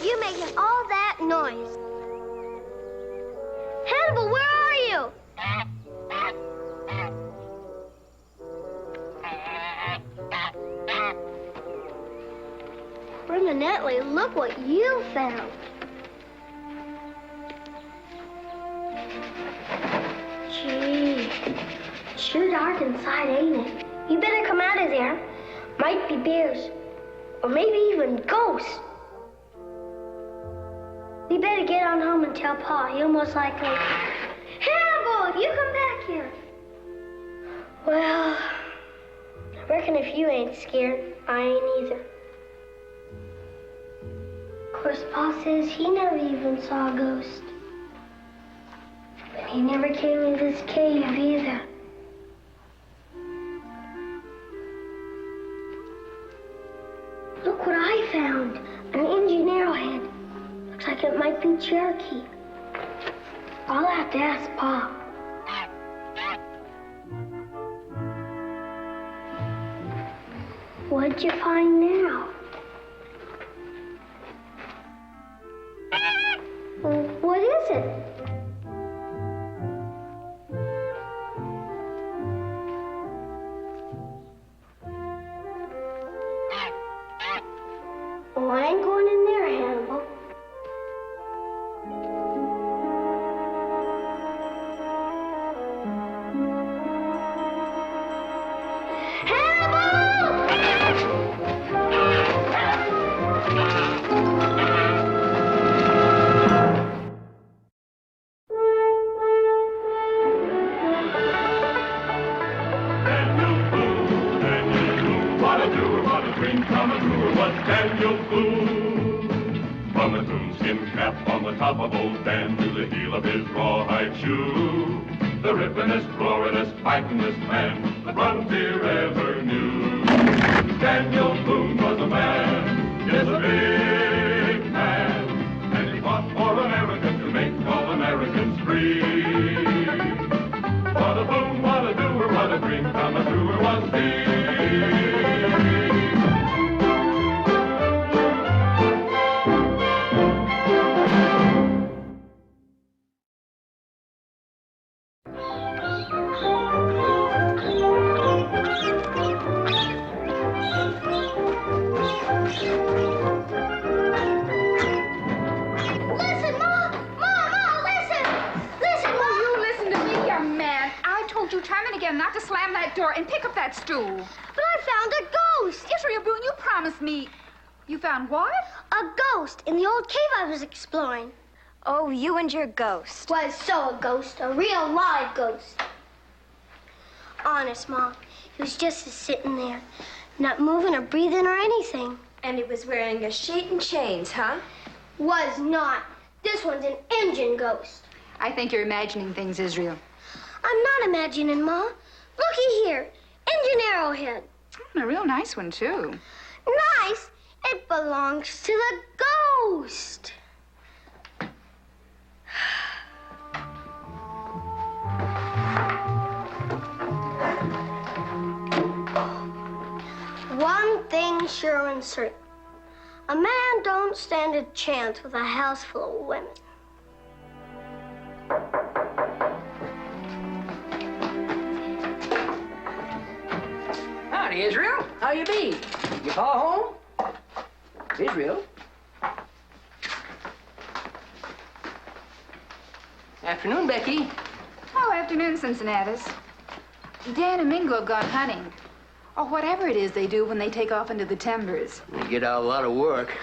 You making all that noise. Hannibal, where are you? Evidently, look what you found. Gee, it's sure dark inside, ain't it? You better come out of there. Might be bears, or maybe even ghosts. We better get on home and tell Pa. He'll most likely... Hannibal, you come back here. Well, I reckon if you ain't scared, I ain't either. Of course, Pa says he never even saw a ghost. But he never came in this cave either. Look what I found. An Indian arrowhead. Looks like it might be Cherokee. I'll have to ask Pa. What'd you find now? What is it? Oh, I ain't going in there, Hannibal. Top of old Dan to the heel of his rawhide shoe. The rippenest, roaringest, fightingest man the frontier ever knew. Daniel Boone was a man, yes, a big man, and he fought for America to make all Americans free. What a Boone, what a doer, what a dream come a truer was he. Not to slam that door and pick up that stool. But I found a ghost. Israel Boone, you promised me. You found what? A ghost in the old cave I was exploring. Oh, you and your ghost. Was so a ghost, a real live ghost. Honest, Ma, he was just sitting there, not moving or breathing or anything. And he was wearing a sheet and chains, huh? Was not. This one's an engine ghost. I think you're imagining things, Israel. I'm not imagining, Ma. Looky here. Engine arrowhead. A real nice one, too. Nice? It belongs to the ghost. One thing sure and certain. A man don't stand a chance with a house full of women. Howdy, Israel. How you be? Your pa home? Israel? Afternoon, Becky. Oh, afternoon, Cincinnatus. Dan and Mingo have gone hunting. Or whatever it is they do when they take off into the timbers. They get out a lot of work.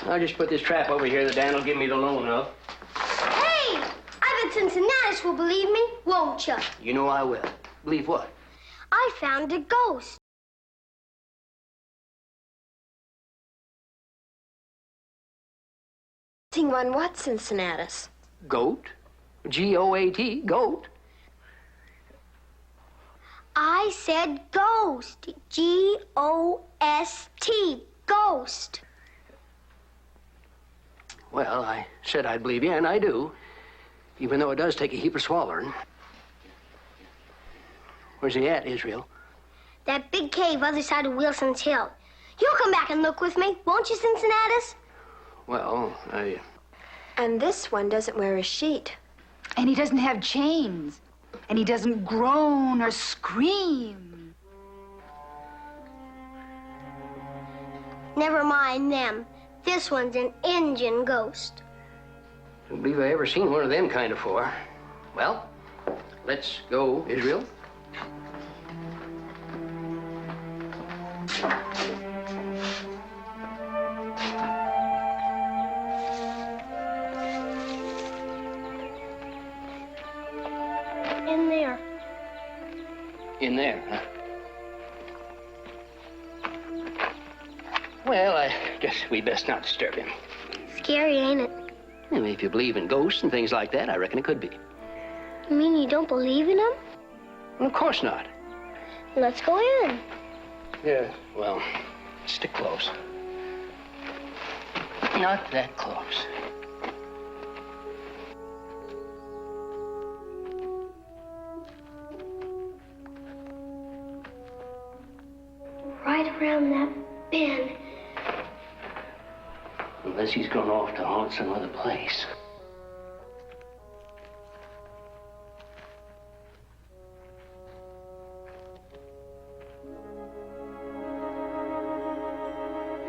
I'll just put this trap over here that Dan will give me the loan of. Hey! I bet Cincinnatus will believe me, won't you? You know I will. Believe what? I found a ghost. One what, Cincinnatus? Goat. G-O-A-T, goat. I said ghost. G-O-S-T. Ghost. Well, I said I'd believe you, and I do. Even though it does take a heap of swallowing. Where's he at, Israel? That big cave other side of Wilson's Hill. You'll come back and look with me, won't you, Cincinnatus? Well, And this one doesn't wear a sheet. And he doesn't have chains. And he doesn't groan or scream. Never mind them. This one's an Indian ghost. I don't believe I ever seen one of them kind before. Well, let's go, Israel. In there. In there, huh? Well, I guess we best not disturb him. Scary, ain't it? Well, if you believe in ghosts and things like that, I reckon it could be. You mean you don't believe in them? Well, of course not. Let's go in. Yeah, well, stick close. Not that close. Right around that bend. Unless he's gone off to haunt some other place.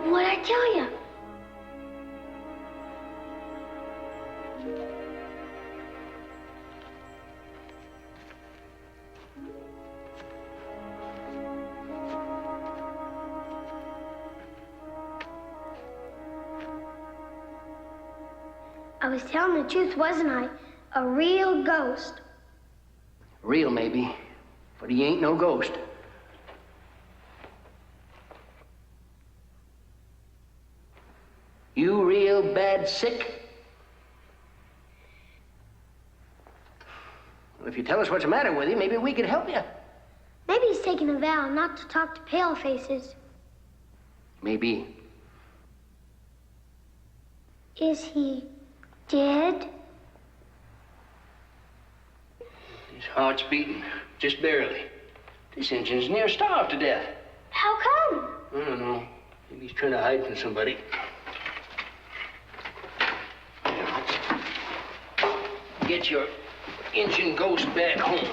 What'd I tell you? I was telling the truth, wasn't I? A real ghost. Real, maybe, but he ain't no ghost. You real bad sick? Well, if you tell us what's the matter with you, maybe we could help you. Maybe he's taking a vow not to talk to pale faces. Maybe. Is he dead? His heart's beating, just barely. This engine's near starved to death. How come? I don't know. Maybe he's trying to hide from somebody. Get your engine ghost back home.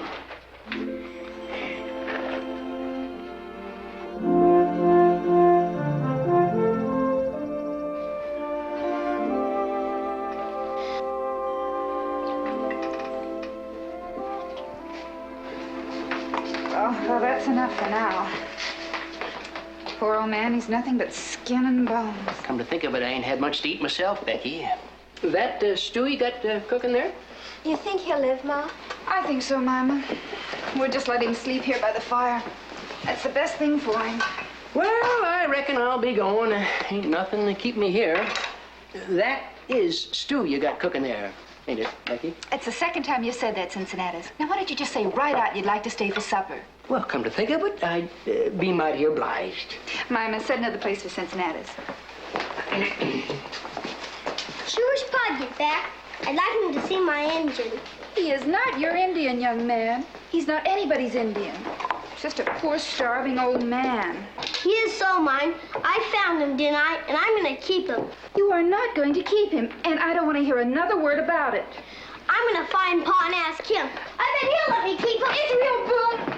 Well, that's enough for now. Poor old man, he's nothing but skin and bones. Come to think of it, I ain't had much to eat myself, Becky. That stew you got cooking there? You think he'll live, Ma? I think so, Mama. We'll just let him sleep here by the fire. That's the best thing for him. Well, I reckon I'll be going. Ain't nothing to keep me here. That is stew you got cooking there, ain't it, Becky? It's the second time you said that, Cincinnatus. Now, why don't you just say right out you'd like to stay for supper? Well, come to think of it, I'd be mighty obliged. Mama, set another place for Cincinnatus. Sure as Pud get back. I'd like him to see my engine. He is not your Indian, young man. He's not anybody's Indian. He's just a poor, starving old man. He is so mine. I found him, didn't I? And I'm going to keep him. You are not going to keep him, and I don't want to hear another word about it. I'm going to find Pa and ask him. I bet he'll let me keep him. It's real, Boone.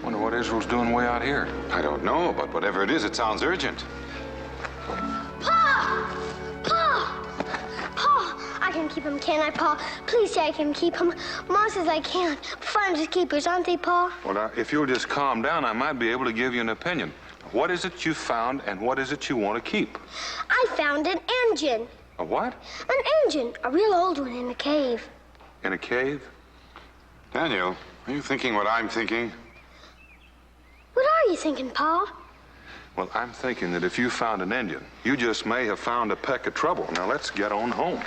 Wonder what Israel's doing way out here. I don't know, but whatever it is, it sounds urgent. Pa! Pa! Pa! I can keep him, can't I, Pa? Please say I can keep him. Mom says I can't. Finders keepers, aren't they, Pa? Well, if you'll just calm down, I might be able to give you an opinion. What is it you found, and what is it you want to keep? I found an engine. A what? An engine. A real old one in the cave. In a cave? Daniel, are you thinking what I'm thinking? What are you thinking, Pa? Well, I'm thinking that if you found an Indian, you just may have found a peck of trouble. Now, let's get on home.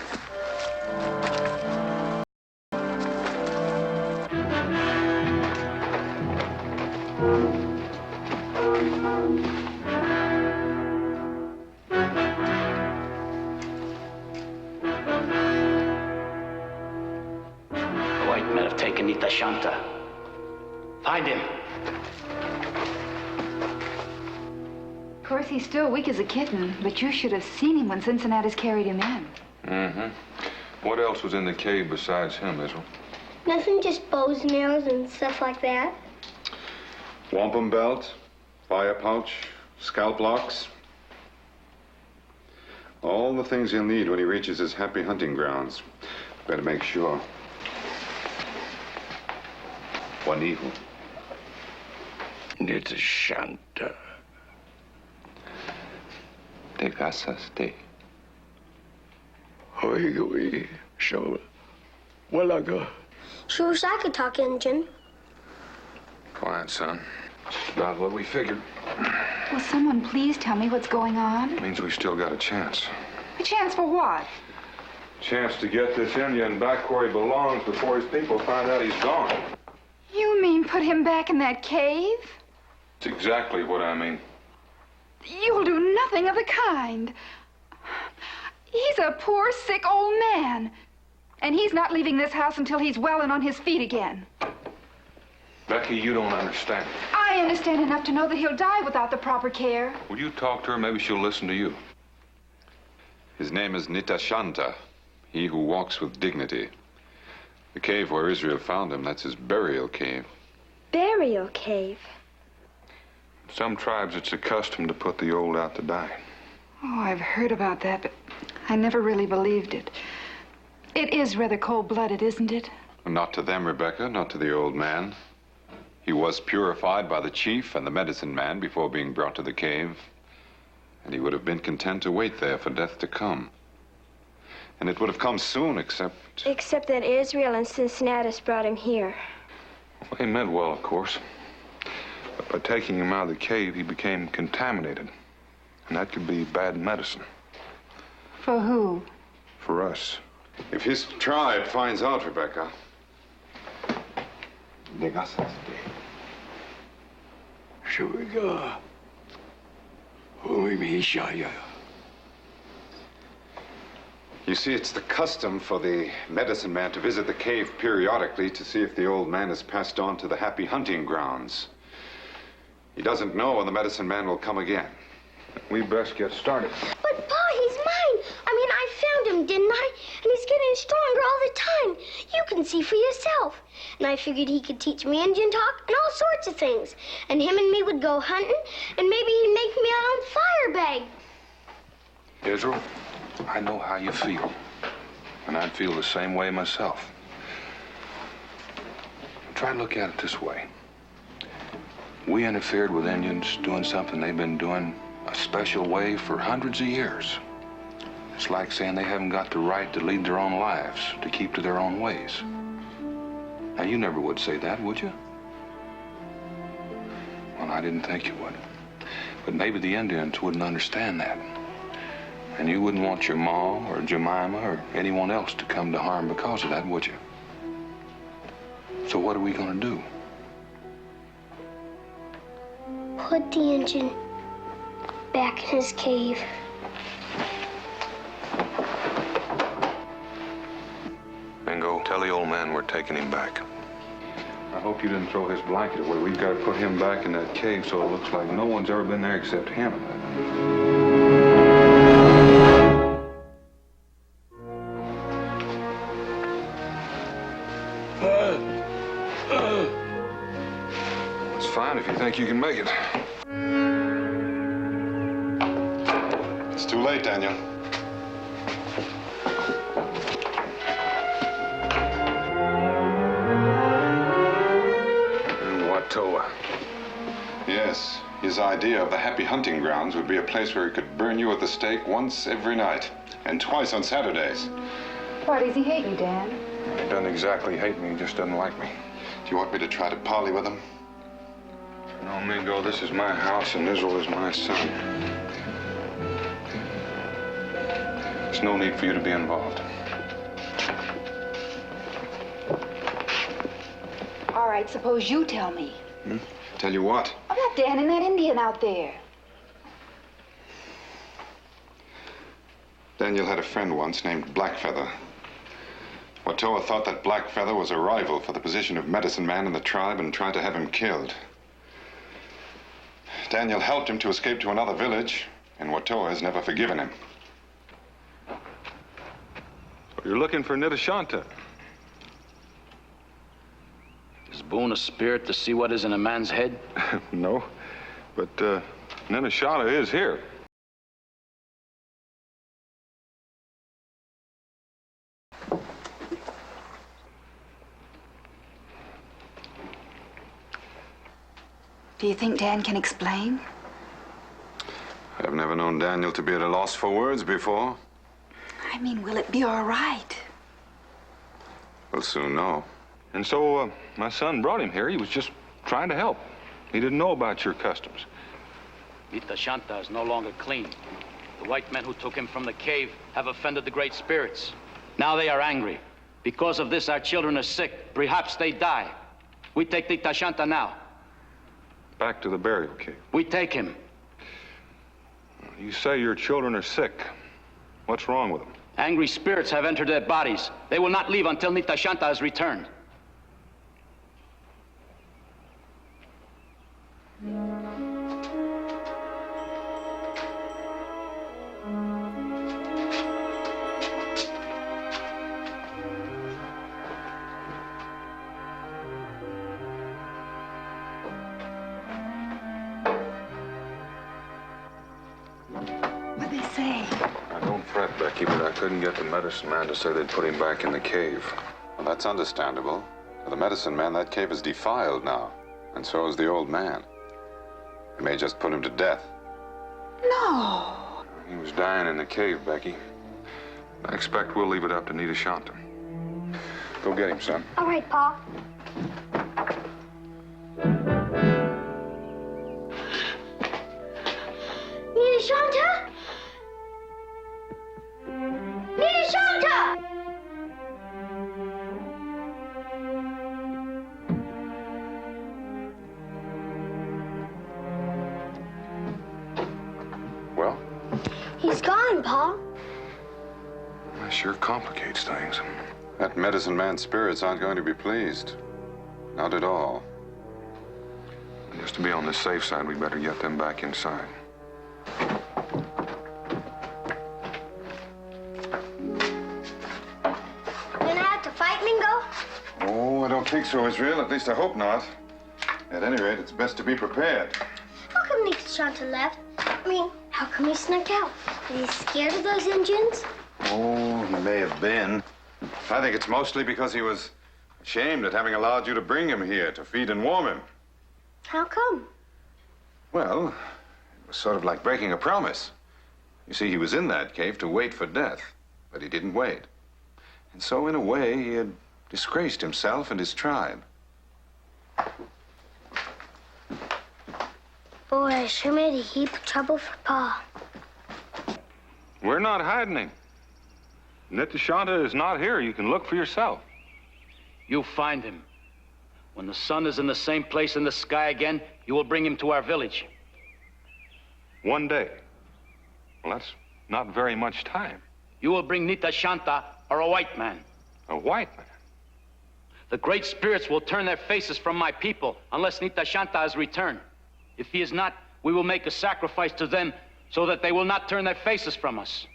The white men have taken Nitashanta. Find him. Of course, he's still weak as a kitten, but you should have seen him when Cincinnatus carried him in. Mm-hmm. What else was in the cave besides him, Israel? Nothing, just bows and arrows and stuff like that. Wampum belt, fire pouch, scalp locks. All the things he'll need when he reaches his happy hunting grounds. Better make sure. Juanijo. Nitashanta. Te casaste. Oigui, show. Walaga. Sure wish I could talk Injun. Quiet, son. Just about what we figured. Will someone please tell me what's going on? Means we still got a chance. A chance for what? Chance to get this Indian back where he belongs before his people find out he's gone. You mean put him back in that cave? That's exactly what I mean. You'll do nothing of the kind. He's a poor, sick old man. And he's not leaving this house until he's well and on his feet again. Becky, you don't understand. I understand enough to know that he'll die without the proper care. Will you talk to her? Maybe she'll listen to you. His name is Nitashanta, he who walks with dignity. The cave where Israel found him, that's his burial cave. Burial cave. Some tribes, it's a custom to put the old out to die. Oh, I've heard about that, but I never really believed it. It is rather cold-blooded, isn't it? Not to them, Rebecca, not to the old man. He was purified by the chief and the medicine man before being brought to the cave. And he would have been content to wait there for death to come. And it would have come soon, except... Except that Israel and Cincinnatus brought him here. Well, he meant well, of course. But by taking him out of the cave, he became contaminated. And that could be bad medicine. For who? For us. If his tribe finds out, Rebecca... Shuiga. Uimishaya. You see, it's the custom for the medicine man to visit the cave periodically to see if the old man has passed on to the happy hunting grounds. He doesn't know when the medicine man will come again. We best get started. But, Pa, he's mine. I mean, I found him, didn't I? And he's getting stronger all the time. You can see for yourself. And I figured he could teach me Indian talk and all sorts of things. And him and me would go hunting, and maybe he'd make me our own fire bag. Israel, I know how you feel. And I'd feel the same way myself. Try to look at it this way. We interfered with Indians doing something they've been doing a special way for hundreds of years. It's like saying they haven't got the right to lead their own lives, to keep to their own ways. Now, you never would say that, would you? Well, I didn't think you would. But maybe the Indians wouldn't understand that. And you wouldn't want your Ma or Jemima or anyone else to come to harm because of that, would you? So what are we gonna do? Put the engine back in his cave. Bingo, tell the old man we're taking him back. I hope you didn't throw his blanket away. We've got to put him back in that cave so it looks like no one's ever been there except him. It's fine if you think you can make it. It's too late, Daniel. Watoa. Yes, his idea of the happy hunting grounds would be a place where he could burn you at the stake once every night, and twice on Saturdays. Why does he hate you, Dan? He doesn't exactly hate me, he just doesn't like me. Do you want me to try to parley with him? No, Mingo, this is my house and Israel is my son. There's no need for you to be involved. All right, suppose you tell me. Tell you what? About Dan and that Indian out there. Daniel had a friend once named Blackfeather. Watoa thought that Blackfeather was a rival for the position of medicine man in the tribe and tried to have him killed. Daniel helped him to escape to another village, and Watoa has never forgiven him. You're looking for Nitashanta. Is Boone a spirit to see what is in a man's head? No, but Nitashanta is here. Do you think Dan can explain? I've never known Daniel to be at a loss for words before. I mean, will it be all right? We'll soon know. And so my son brought him here. He was just trying to help. He didn't know about your customs. Nitashanta is no longer clean. The white men who took him from the cave have offended the great spirits. Now they are angry. Because of this, our children are sick. Perhaps they die. We take Nitashanta now. Back to the burial cave. We take him. You say your children are sick. What's wrong with them? Angry spirits have entered their bodies. They will not leave until Nitashanta has returned. What'd they say? Don't fret, Becky, but I couldn't get the medicine man to say they'd put him back in the cave. Well, that's understandable. For the medicine man, that cave is defiled now. And so is the old man. They may just put him to death. No. He was dying in the cave, Becky. I expect we'll leave it up to Nitashanta. Go get him, son. All right, Pa. Nitashanta? Nitashanta! Well? He's gone, Pa. That sure complicates things. That medicine man's spirits aren't going to be pleased. Not at all. Just to be on the safe side, we better get them back inside. Gonna have to fight, Mingo? Oh, I don't think so, Israel. At least I hope not. At any rate, it's best to be prepared. How come Nitashanta left? I mean, how come he snuck out? Is he scared of those Indians? Oh, he may have been. I think it's mostly because he was ashamed at having allowed you to bring him here to feed and warm him. How come? Well, it was sort of like breaking a promise. You see, he was in that cave to wait for death, but he didn't wait. And so, in a way, he had disgraced himself and his tribe. Boy, I sure made a heap of trouble for Pa. We're not hiding him. Nitashanta is not here. You can look for yourself. You find him. When the sun is in the same place in the sky again, you will bring him to our village. One day. Well, that's not very much time. You will bring Nitashanta or a white man. A white man? The great spirits will turn their faces from my people unless Nitashanta has returned. If he is not, we will make a sacrifice to them so that they will not turn their faces from us.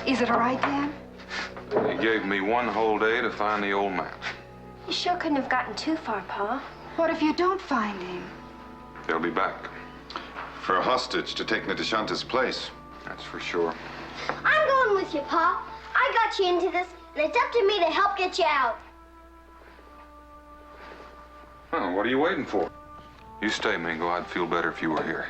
Is it all right, Dan? He gave me one whole day to find the old man. You sure couldn't have gotten too far, Pa. What if you don't find him? They'll be back. For a hostage to take Nitashanta's place. That's for sure. I'm going with you, Pa. I got you into this And it's up to me to help get you out. Oh, what are you waiting for? You stay, Mingo. I'd feel better if you were here.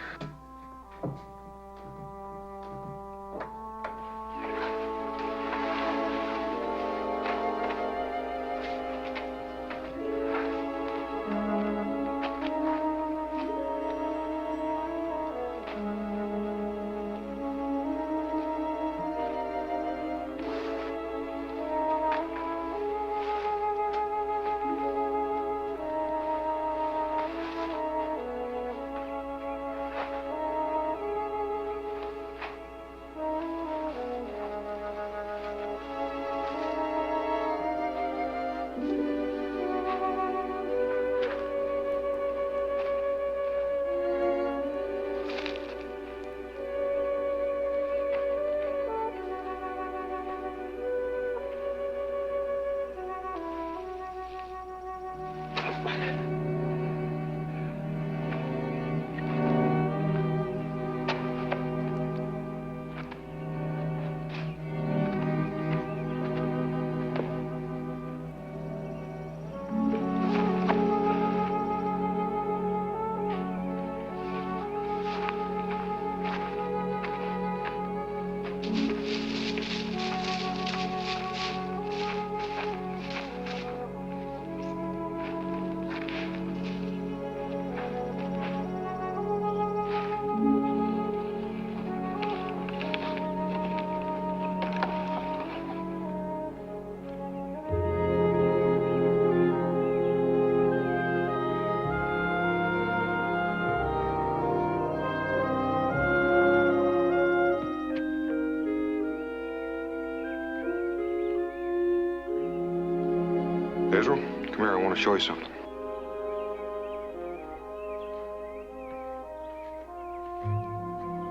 Israel, come here. I want to show you something.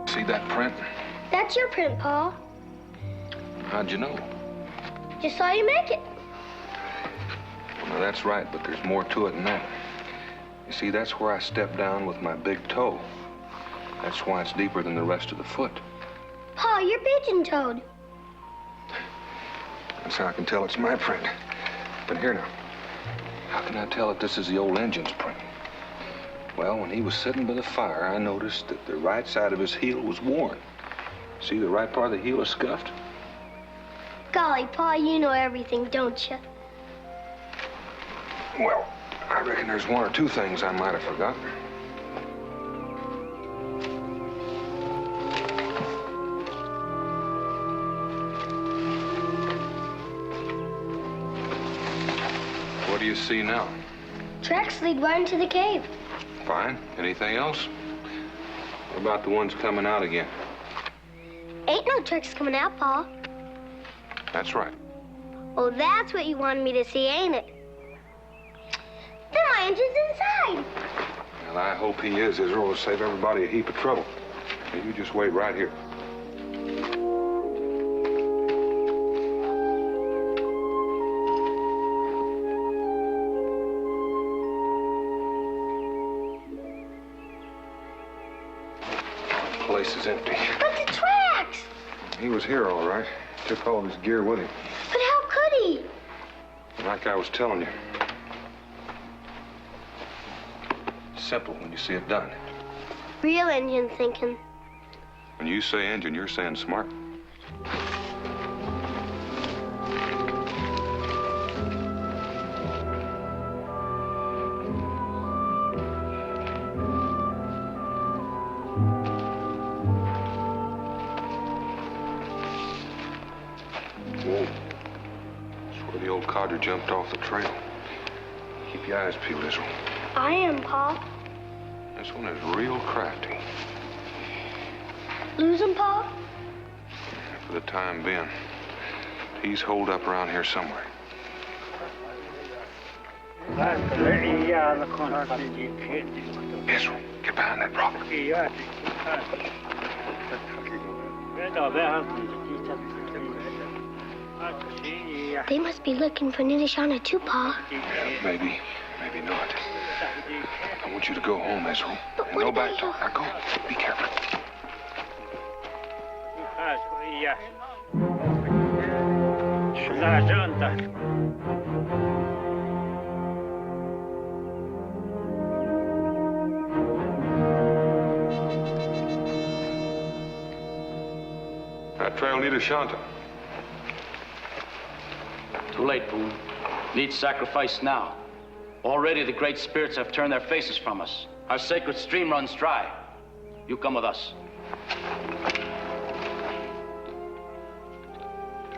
See that print? That's your print, Pa. How'd you know? Just saw you make it. Well, that's right, but there's more to it than that. You see, that's where I stepped down with my big toe. That's why it's deeper than the rest of the foot. Pa, you're pigeon-toed. That's how I can tell it's my print. But here now, how can I tell that this is the old engine's print? Well, when he was sitting by the fire, I noticed that the right side of his heel was worn. See, the right part of the heel is scuffed? Golly, Pa, you know everything, don't you? Well, I reckon there's one or two things I might have forgotten. What do you see now? Tracks lead right into the cave. Fine. Anything else? What about the ones coming out again? Ain't no tracks coming out, Pa. That's right. Oh, that's what you wanted me to see, ain't it? Then my engine's inside. Well, I hope he is. Israel will save everybody a heap of trouble. Now, you just wait right here. The place is empty. But the tracks! He was here, all right. Took all of his gear with him. But how could he? Like I was telling you. Simple when you see it done. Real engine thinking. When you say engine, you're saying smart. Whoa. That's where the old codger jumped off the trail. Keep your eyes peeled, Israel. I am, Pa. This one is real crafty. Lose him, Pa? For the time being. He's holed up around here somewhere. Israel, get behind that rock. They must be looking for Nidishana too, Pa. Maybe, maybe not. I want you to go home, Israel. But And what no about back talk. Now go. Be careful. Sargento. That trail need a shanta. Too late, Boone. Need sacrifice now. Already the great spirits have turned their faces from us. Our sacred stream runs dry. You come with us.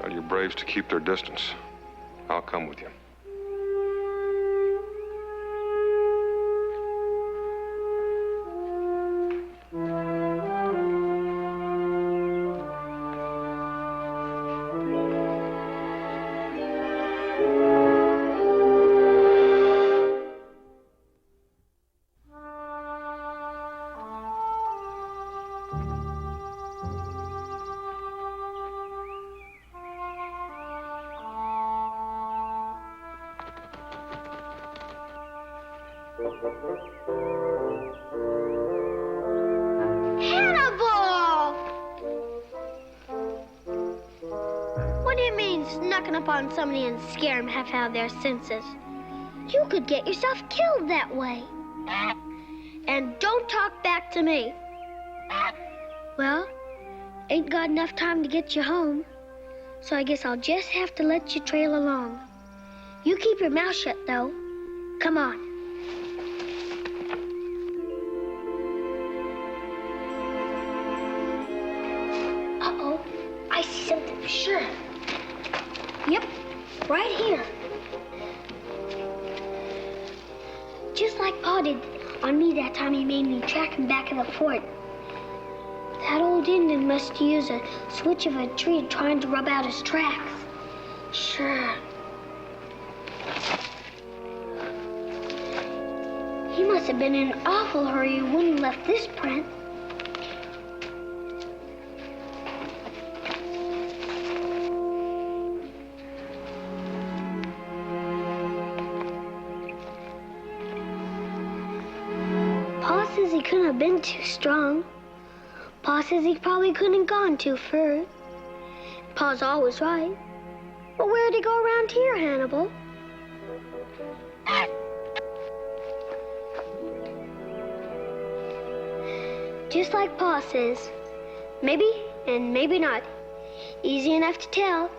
Tell your braves to keep their distance. I'll come with you. Hannibal! What do you mean, snucking up on somebody and scare them half out of their senses? You could get yourself killed that way. And don't talk back to me. Well, ain't got enough time to get you home, so I guess I'll just have to let you trail along. You keep your mouth shut, though. Come on. Uh-oh, I see something for sure. Yep, right here. Just like Pa did on me that time he made me track him back in the fort. That old Indian must use a switch of a tree trying to rub out his tracks. Sure. He must have been in an awful hurry when he left this print. Pa says he couldn't have been too strong. Pa says he probably couldn't have gone too far. Pa's always right. But where'd he go around here, Hannibal? Just like Pa says. Maybe and maybe not. Easy enough to tell.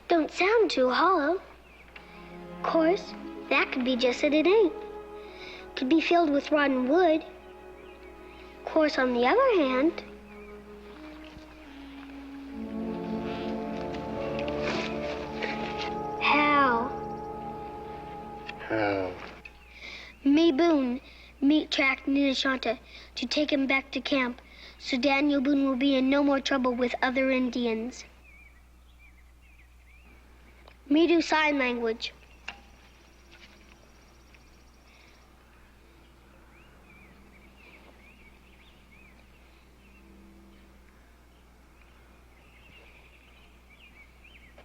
Don't sound too hollow. Of course, that could be just that it ain't. Could be filled with rotten wood. Of course, on the other hand, how? How? Me, Boone, meat tracked Nina Shanta to take him back to camp so Daniel Boone will be in no more trouble with other Indians. Me do sign language.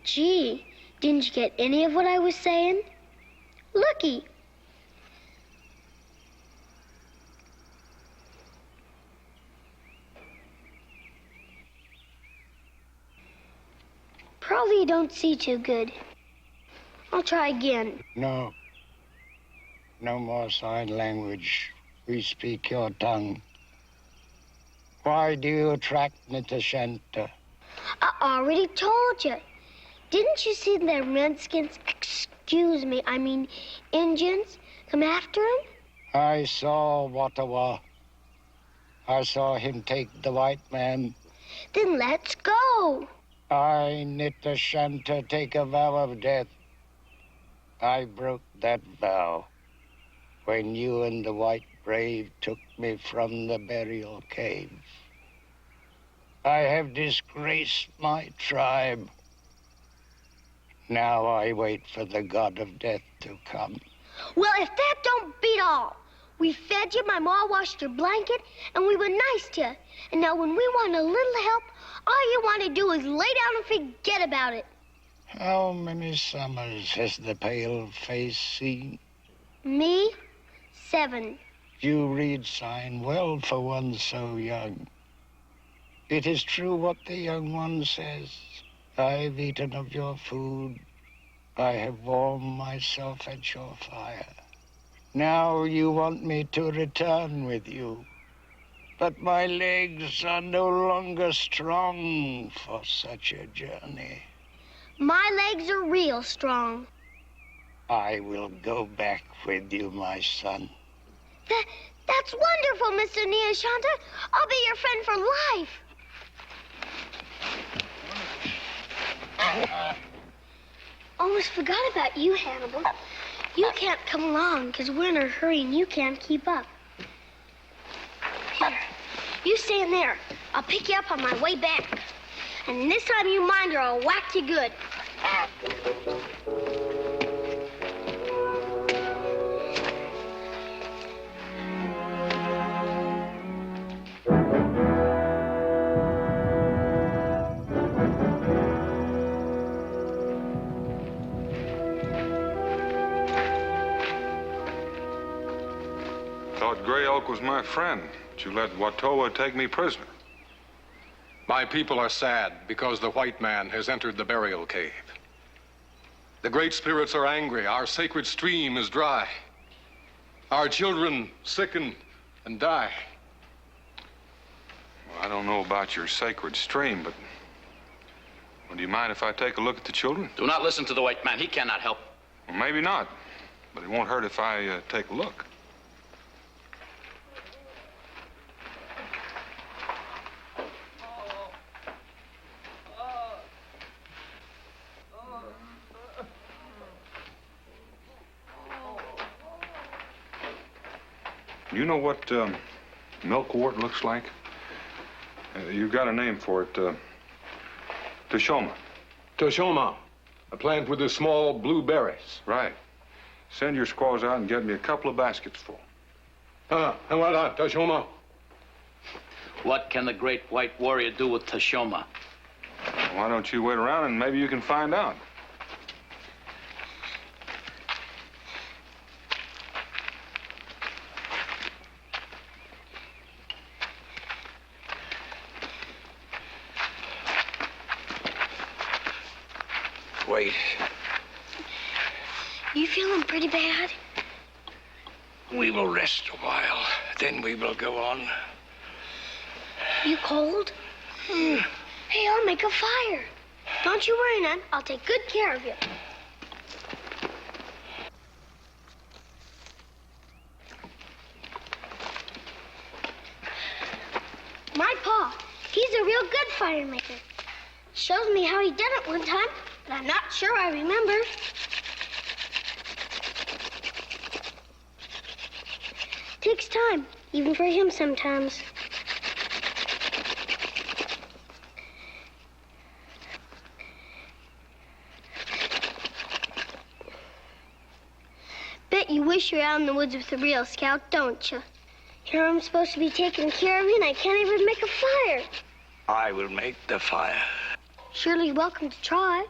Gee, didn't you get any of what I was saying? Looky. Probably you don't see too good. I'll try again. No. No more sign language. We speak your tongue. Why do you track Nitashanta? I already told you. Didn't you see the Redskins, excuse me, I mean Indians, come after him? I saw Watawa. I saw him take the white man. Then let's go. I, Nitashanta, take a vow of death. I broke that vow when you and the white brave took me from the burial cave. I have disgraced my tribe. Now I wait for the god of death to come. Well, if that don't beat all. We fed you, my ma washed your blanket, and we were nice to you. And now when we want a little help, all you want to do is lay down and forget about it. How many summers has the pale face seen? Me? 7. You read sign well for one so young. It is true what the young one says. I've eaten of your food. I have warmed myself at your fire. Now you want me to return with you. But my legs are no longer strong for such a journey. My legs are real strong. I will go back with you, my son. That's wonderful, Mr. Neoshanta. I'll be your friend for life. Almost forgot about you, Hannibal. You can't come along because we're in a hurry and you can't keep up. Here, you stay in there. I'll pick you up on my way back. And this time you mind or I'll whack you good. Thought Gray Elk was my friend, but you let Watoa take me prisoner. My people are sad because the white man has entered the burial cave. The great spirits are angry. Our sacred stream is dry. Our children sicken and die. Well, I don't know about your sacred stream, but well, do you mind if I take a look at the children? Do not listen to the white man. He cannot help. Well, maybe not, but it won't hurt if I take a look. You know what milkwort looks like? You've got a name for it. Toshoma. Toshoma, a plant with the small blue berries. Right. Send your squaws out and get me a couple of baskets full. And what on, Toshoma? What can the great white warrior do with Toshoma? Why don't you wait around and maybe you can find out? Wait. You feeling pretty bad? We will rest a while, then we will go on. You cold? Hey, I'll make a fire. Don't you worry, Ned. I'll take good care of you. My pa, he's a real good fire maker. Shows me how he did it one time, but I'm not sure I remember. Takes time, even for him sometimes. Bet you wish you were out in the woods with a real scout, don't you? Here I'm supposed to be taking care of you, and I can't even make a fire. I will make the fire. Surely welcome to try.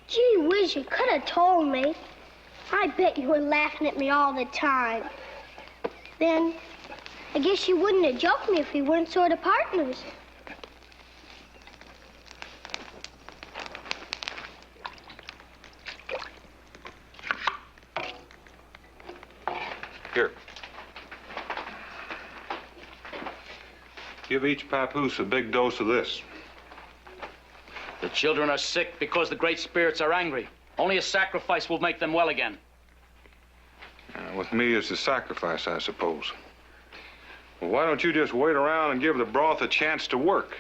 Gee whiz, you could have told me. I bet you were laughing at me all the time. Then, I guess you wouldn't have joked me if we weren't sort of partners. Here. Give each papoose a big dose of this. The children are sick because the great spirits are angry. Only a sacrifice will make them well again. With me, it's a sacrifice, I suppose. Well, why don't you just wait around and give the broth a chance to work?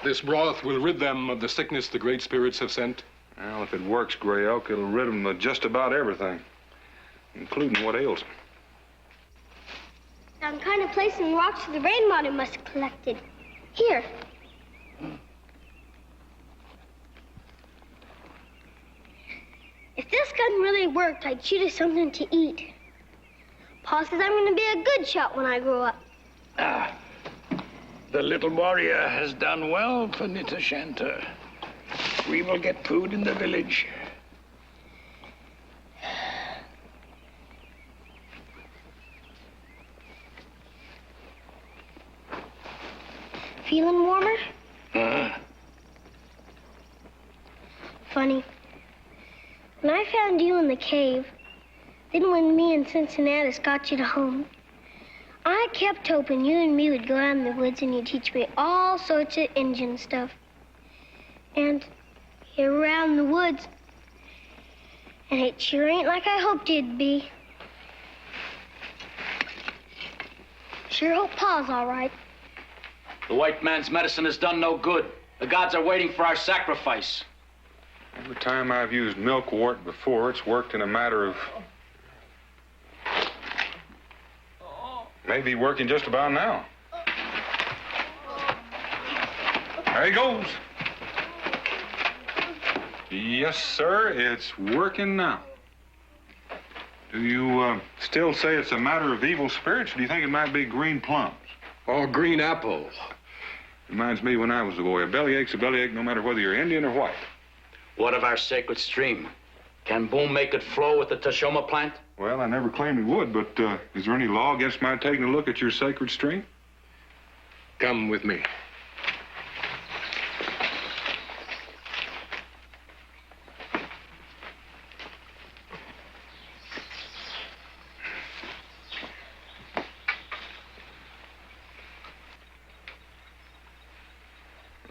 This broth will rid them of the sickness the great spirits have sent. Well, if it works, Gray Elk, it'll rid them of just about everything, including what ails them. Some kind of place in the rocks where the rain water must have collected. Here. If this gun really worked, I'd shoot us something to eat. Pa says I'm going to be a good shot when I grow up. The little warrior has done well for Nitashanta. we will get food in the village. Feeling warmer? Funny. When I found you in the cave, then when me and Cincinnatus got you to home, I kept hoping you and me would go out in the woods and you'd teach me all sorts of Indian stuff. And you're around the woods, and it sure ain't like I hoped it'd be. Sure hope Pa's all right. The white man's medicine has done no good. The gods are waiting for our sacrifice. Every time I've used milkwort before, it's worked in a matter of... maybe working just about now. There he goes. Yes, sir, it's working now. Do you still say it's a matter of evil spirits, or do you think it might be green plums? Or green apples. Reminds me when I was a boy, a bellyache's a bellyache no matter whether you're Indian or white. What of our sacred stream? Can Boone make it flow with the Tashoma plant? Well, I never claimed he would, but is there any law against my taking a look at your sacred stream? Come with me.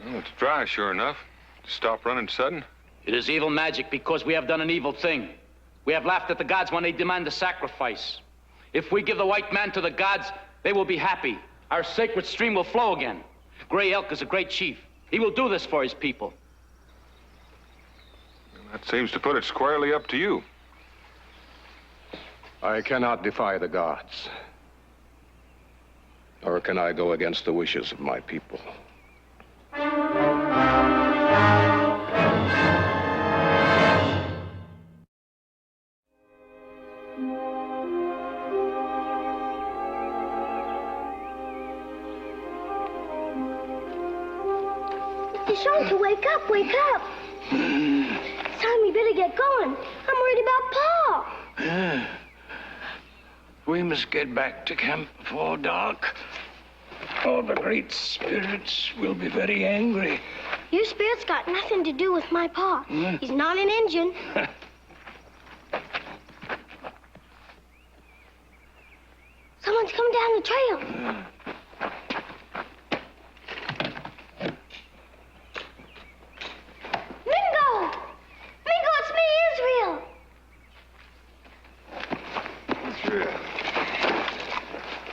Well, it's dry, sure enough. Stop running sudden. It is evil magic because we have done an evil thing. We have laughed at the gods when they demand the sacrifice. If we give the white man to the gods, they will be happy. Our sacred stream will flow again. Gray Elk is a great chief. He will do this for his people. That seems to put it squarely up to you. I cannot defy the gods. Nor can I go against the wishes of my people. Shanta, wake up, wake up. It's time we better get going. I'm worried about Pa. We must get back to camp before dark. All the great spirits will be very angry. Your spirit's got nothing to do with my Pa. He's not an Indian. Someone's come down the trail.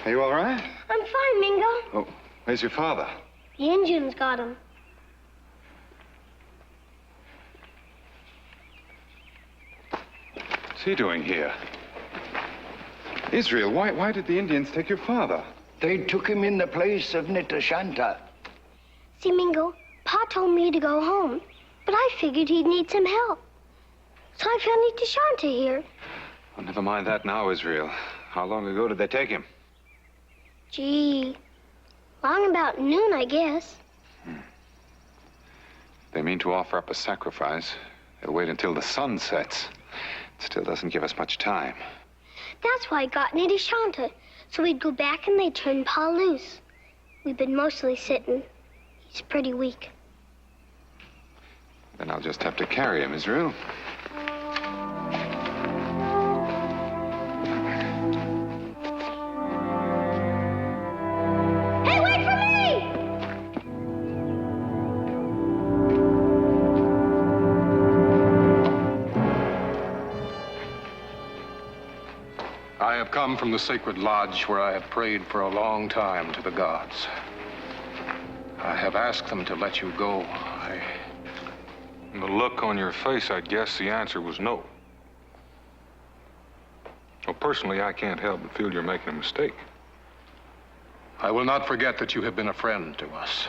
Are you all right? I'm fine, Mingo. Oh, where's your father? The Indians got him. What's he doing here? Israel, why did the Indians take your father? They took him in the place of Nitashanta. See, Mingo, Pa told me to go home, but I figured he'd need some help. So I found Nitashanta here. Oh, never mind that now, Israel. How long ago did they take him? Gee, long about noon, I guess. They mean to offer up a sacrifice. They'll wait until the sun sets. It still doesn't give us much time. That's why I got Nitashanta, so we'd go back and they'd turn Pa loose. We've been mostly sitting. He's pretty weak. Then I'll just have to carry him, Israel. I have come from the sacred lodge where I have prayed for a long time to the gods. I have asked them to let you go. From the look on your face, I'd guess the answer was no. Well, personally, I can't help but feel you're making a mistake. I will not forget that you have been a friend to us.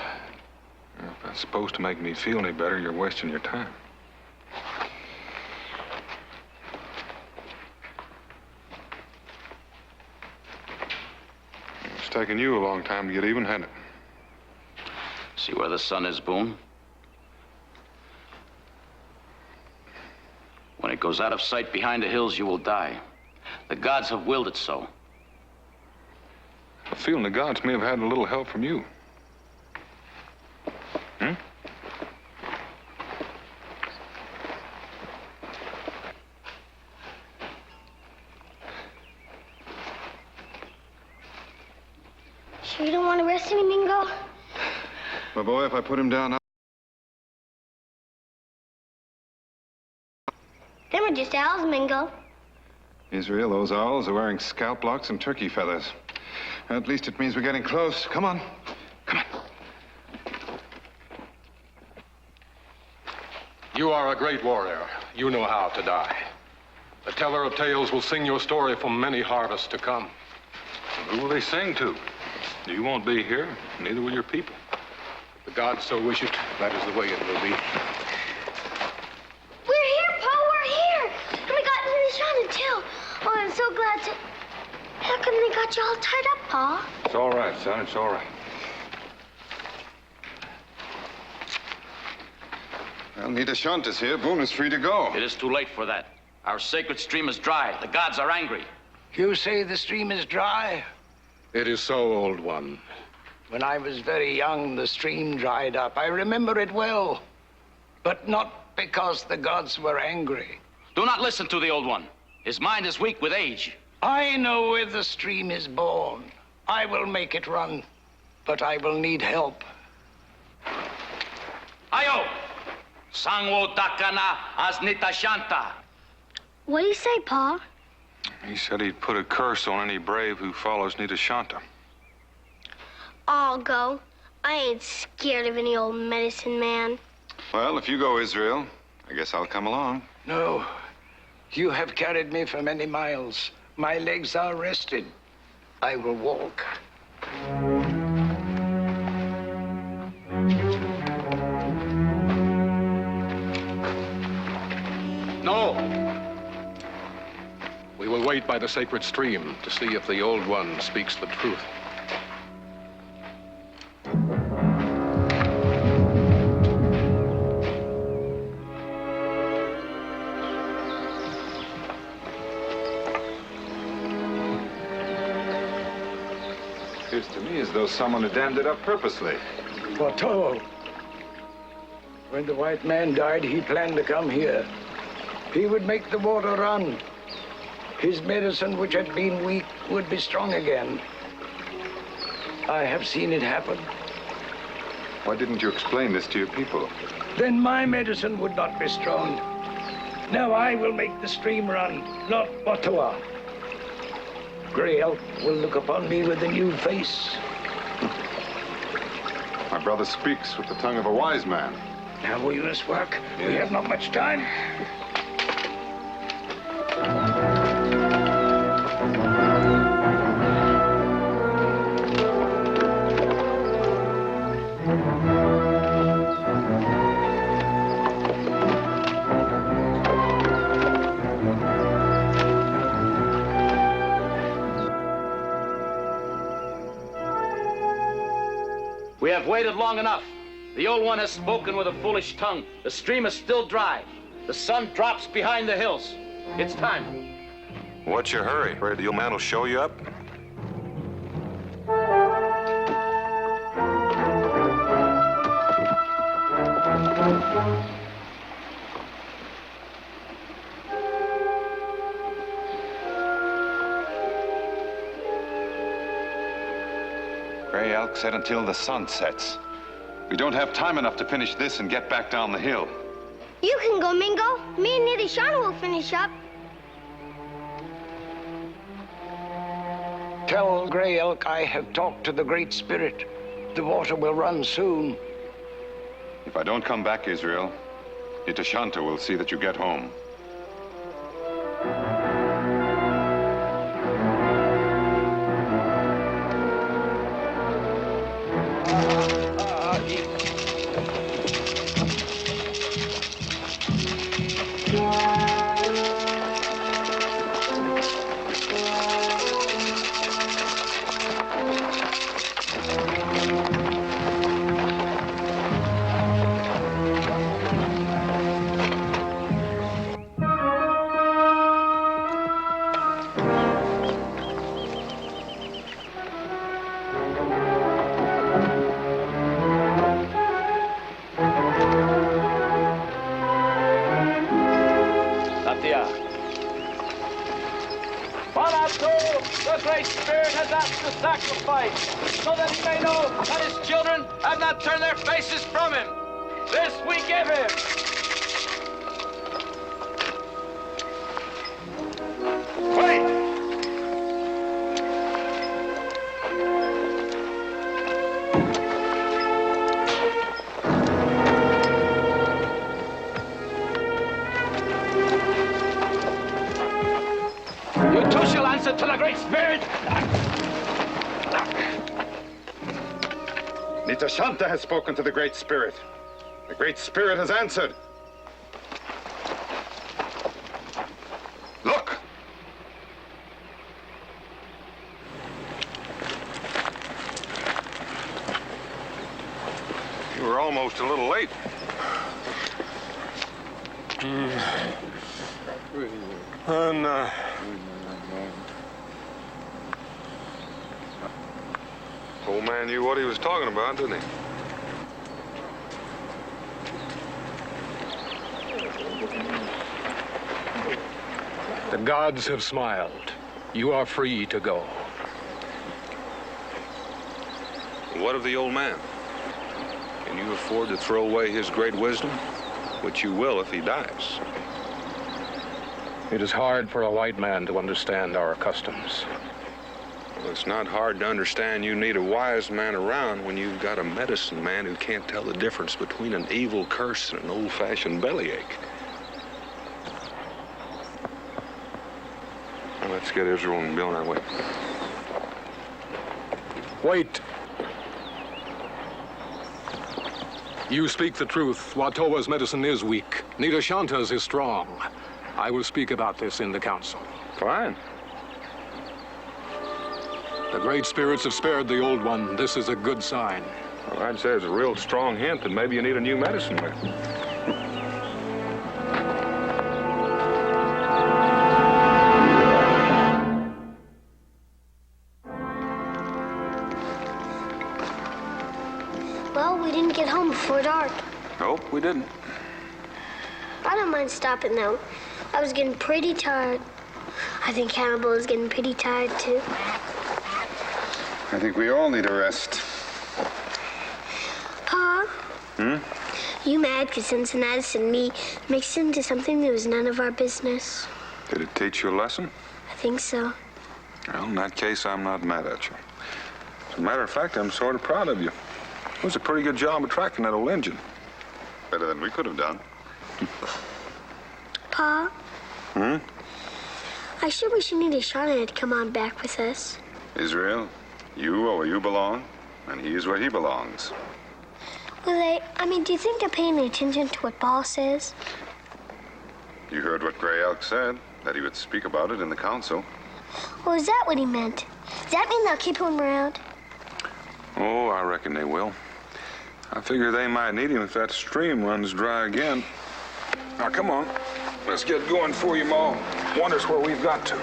If that's supposed to make me feel any better, you're wasting your time. It's taken you a long time to get even, hasn't it? See where the sun is, Boone? goes out of sight behind the hills, you will die. The gods have willed it so. I'm feeling the gods may have had a little help from you. Hmm? Sure you don't want to rest any, Mingo? My boy, if I put him down, Them are just owls, Mingo. Israel, those owls are wearing scalp locks and turkey feathers. At least it means we're getting close. Come on. Come on. You are a great warrior. You know how to die. The teller of tales will sing your story for many harvests to come. Who will they sing to? You won't be here, neither will your people. The gods so wish it, that is the way it will be. We're here, Pa, we're here. And we got into the Shauna, too. Oh, I'm so glad to... How come they got you all tied up, Pa? It's all right, son, it's all right. Well, Nita Shanta's here. Boone is free to go. It is too late for that. Our sacred stream is dry. The gods are angry. You say the stream is dry? It is so, old one. When I was very young, the stream dried up. I remember it well. But not because the gods were angry. Do not listen to the old one. His mind is weak with age. I know where the stream is born. I will make it run, but I will need help. Ayo! Sangwo Dakana Asnita Shanta. What do you say, Pa? He said he'd put a curse on any brave who follows Nita Shanta. I'll go. I ain't scared of any old medicine man. Well, if you go, Israel, I guess I'll come along. No. You have carried me for many miles. My legs are rested. I will walk. No. We will wait by the sacred stream to see if the old one speaks the truth. Appears to me as though someone had dammed it up purposely. Otto. When the white man died, he planned to come here. He would make the water run. His medicine, which had been weak, would be strong again. I have seen it happen. Why didn't you explain this to your people? Then my medicine would not be strong. Now I will make the stream run, not Ottawa. Gray Elk will look upon me with a new face. My brother speaks with the tongue of a wise man. Now we must work. We have not much time. We have waited long enough. The old one has spoken with a foolish tongue. The stream is still dry. The sun drops behind the hills. It's time. What's your hurry? Afraid the old man will show you up? Gray Elk said until the sun sets. We don't have time enough to finish this and get back down the hill. You can go, Mingo. Me and Nita Shauna will finish up. Tell Gray Elk I have talked to the Great Spirit. The water will run soon. If I don't come back, Israel, Nita Shanta will see that you get home. The Great Spirit has asked the sacrifice, so that he may know that his children have not turned their faces from him. This we give him. Wait! You too shall answer to the Great Spirit. Nitashanta has spoken to the Great Spirit. The Great Spirit has answered. Look! You were almost a little late. And, Old man knew what he was talking about, didn't he? the gods have smiled. You are free to go. What of the old man? Can you afford to throw away his great wisdom? Which you will if he dies. It is hard for a white man to understand our customs. Well, it's not hard to understand you need a wise man around when you've got a medicine man who can't tell the difference between an evil curse and an old-fashioned bellyache. Well, let's get Israel and Bill on our way. Wait. You speak the truth. Watowa's medicine is weak. Nidashanta's is strong. I will speak about this in the council. Fine. The great spirits have spared the old one. This is a good sign. Well, I'd say it's a real strong hint that maybe you need a new medicine man. Well, we didn't get home before dark. Nope, we didn't. I don't mind stopping, though. I was getting pretty tired. I think Hannibal is getting pretty tired, too. I think we all need a rest. Pa? Hmm? You mad because Cincinnatus and me mixed into something that was none of our business? Did it teach you a lesson? I think so. Well, in that case, I'm not mad at you. As a matter of fact, I'm sort of proud of you. It was a pretty good job attracting that old engine. Better than we could have done. Pa? Hmm? I sure wish Nidashanta had come on back with us. Israel, you are where you belong, and he is where he belongs. Well, do you think they're paying attention to what Paul says? You heard what Gray Elk said, that he would speak about it in the council. Well, is that what he meant? Does that mean they'll keep him around? Oh, I reckon they will. I figure they might need him if that stream runs dry again. Now, come on. Let's get going for you, Ma. Wonders where we've got to.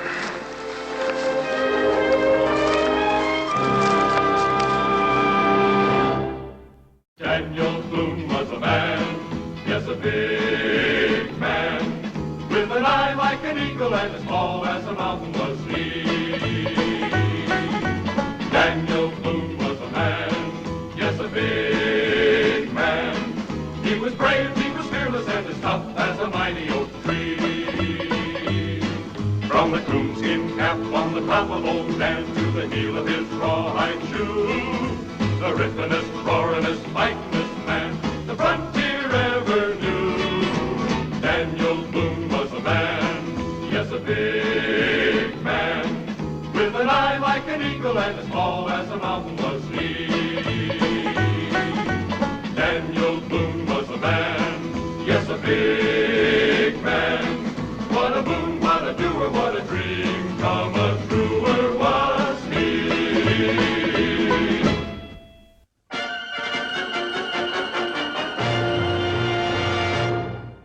Daniel Boone was a man, yes, a big man, with an eye like an eagle and as tall as a mountain was he. Daniel Boone was a man, yes, a big man. He was brave, he was fearless, and as tough as a mighty oak tree. From the coonskin cap on the top of old Dan to the heel of his rawhide shoe, the ripplingest, roaringest, fightingest man the frontier ever knew. Daniel Boone was a man, yes, a big man, with an eye like an eagle and as tall as a mountain was he. Daniel Boone was a man, yes, a big